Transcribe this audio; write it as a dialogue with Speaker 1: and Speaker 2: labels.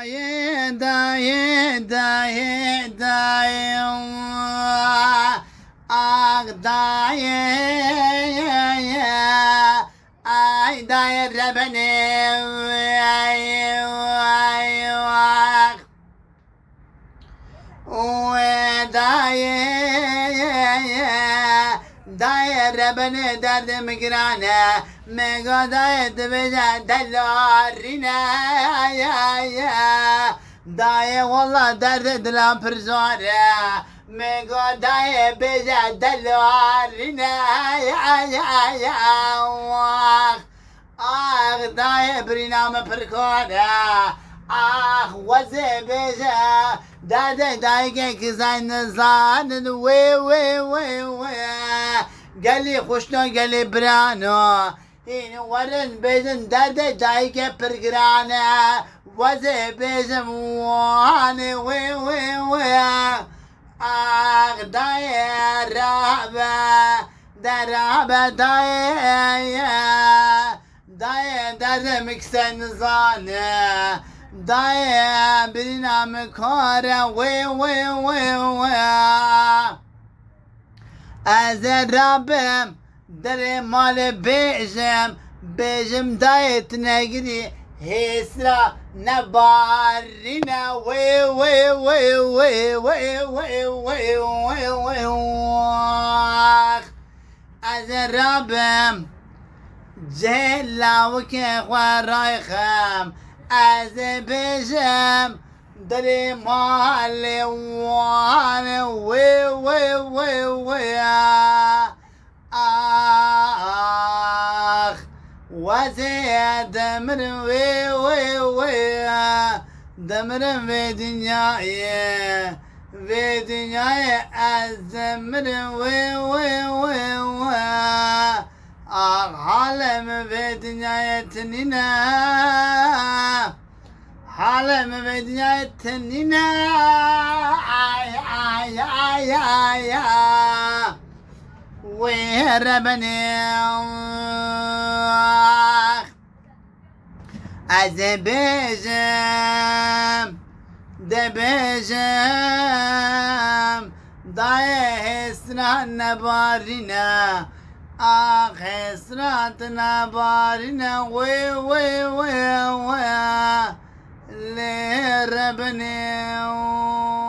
Speaker 1: Dayı dayı dayı dayı Ah dayı Ay dayı benim Ay ay ay Dayı Dayı beni derdim girane Mega dayı bize dellarine Dayı valla derdi dilan pirzore Mega dayı bize dellarine Ah dayı birinamı pirkore Ah waze bize Dade dayı kızayını zanın ve Geli kuşno geli brano İni varın bezin dade dayı pirgrane Vaze bezim vani ve Ah dayı rabe dayı Dayı dedim iksen zanı Dayı bir namı kare ve Ez Rabbim dere male bejim dayet negri Hesra ne barine Ez Rabbim Celavke khwaraykham Az bejim dere male we Ah Vaze demir ve Demirim ve dünyayı az demir ve Ah halem ve dünyayetine Halem ve dünyayetine Ay Where benim Az bejim De bejim Dayı hesran barine Ah hesrat barine Le benim